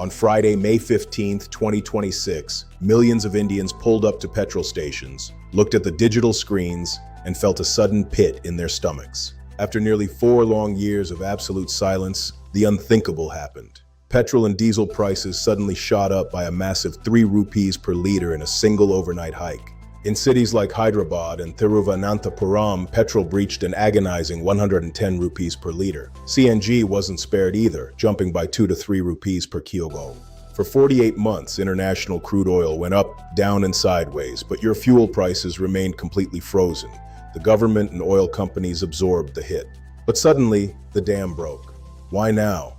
On Friday, May 15th, 2026, millions of Indians pulled up to petrol stations, looked at the digital screens, and felt a sudden pit in their stomachs. After nearly 4 long years of absolute silence, the unthinkable happened. Petrol and diesel prices suddenly shot up by a massive 3 rupees per liter in a single overnight hike. In cities like Hyderabad and Thiruvananthapuram, petrol breached an agonizing 110 rupees per liter. CNG wasn't spared either, jumping by 2 to 3 rupees per kilogram. For 48 months, international crude oil went up, down, and sideways, but your fuel prices remained completely frozen. The government and oil companies absorbed the hit. But suddenly, the dam broke. Why now?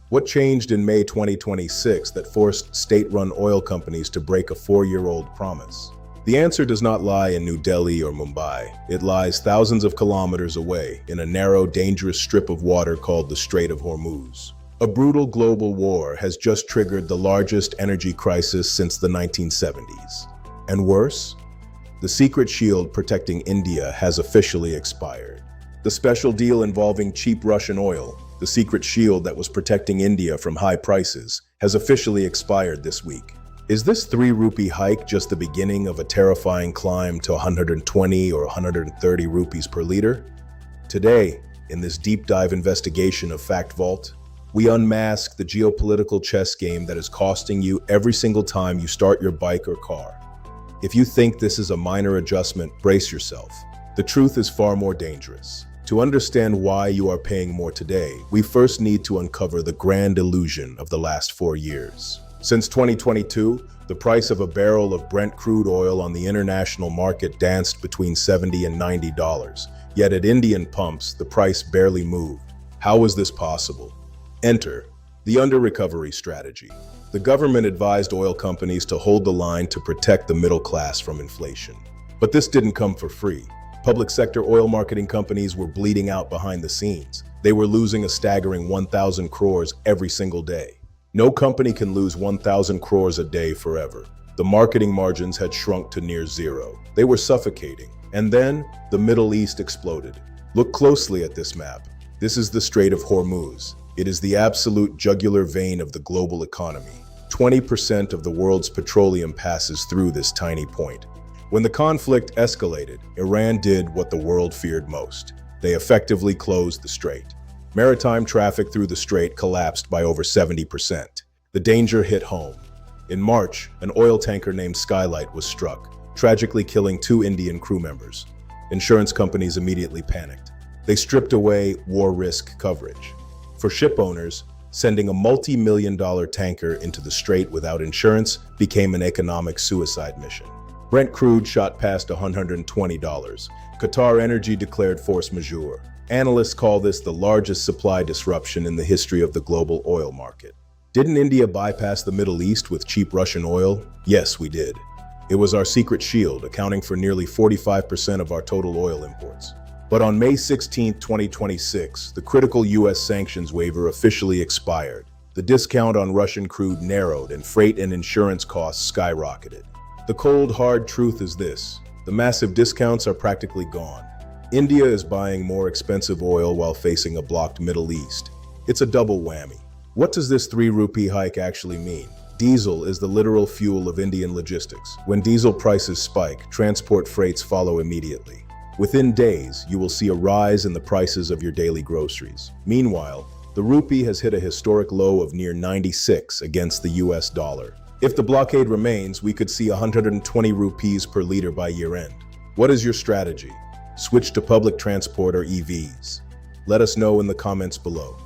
What changed in May 2026 that forced state-run oil companies to break a 4-year-old promise? The answer does not lie in New Delhi or Mumbai. It lies thousands of kilometers away in a narrow, dangerous strip of water called the Strait of Hormuz. A brutal global war has just triggered the largest energy crisis since the 1970s. And worse, the secret shield protecting India has officially expired. The special deal involving cheap Russian oil, the secret shield that was protecting India from high prices, has officially expired this week. Is this 3 rupee hike just the beginning of a terrifying climb to 120 or 130 rupees per liter? Today, in this deep dive investigation of Fact Vault, we unmask the geopolitical chess game that is costing you every single time you start your bike or car. If you think this is a minor adjustment, brace yourself. The truth is far more dangerous. To understand why you are paying more today, we first need to uncover the grand illusion of the last 4 years. Since 2022, the price of a barrel of Brent crude oil on the international market danced between $70 and $90. Yet at Indian pumps, the price barely moved. How was this possible? Enter the under-recovery strategy. The government advised oil companies to hold the line to protect the middle class from inflation. But this didn't come for free. Public sector oil marketing companies were bleeding out behind the scenes. They were losing a staggering 1,000 crores every single day. No company can lose 1,000 crores a day forever. The marketing margins had shrunk to near zero. They were suffocating. And then the Middle East exploded. Look closely at this map. This is the Strait of Hormuz. It is the absolute jugular vein of the global economy. 20% of the world's petroleum passes through this tiny point. When the conflict escalated, Iran did what the world feared most. They effectively closed the strait. Maritime traffic through the strait collapsed by over 70%. The danger hit home. In March, an oil tanker named Skylight was struck, tragically killing 2 Indian crew members. Insurance companies immediately panicked. They stripped away war risk coverage. For ship owners, sending a multi-million-dollar tanker into the strait without insurance became an economic suicide mission. Brent crude shot past $120. Qatar Energy declared force majeure. Analysts call this the largest supply disruption in the history of the global oil market. Didn't India bypass the Middle East with cheap Russian oil? Yes, we did. It was our secret shield, accounting for nearly 45% of our total oil imports. But on May 16, 2026, the critical U.S. sanctions waiver officially expired. The discount on Russian crude narrowed and freight and insurance costs skyrocketed. The cold, hard truth is this: the massive discounts are practically gone. India is buying more expensive oil while facing a blocked Middle East. It's a double whammy. What does this 3 rupee hike actually mean? Diesel is the literal fuel of Indian logistics. When diesel prices spike, transport freights follow immediately. Within days, you will see a rise in the prices of your daily groceries. Meanwhile, the rupee has hit a historic low of near 96 against the US dollar. If the blockade remains, we could see 120 rupees per liter by year-end. What is your strategy? Switch to public transport or EVs? Let us know in the comments below.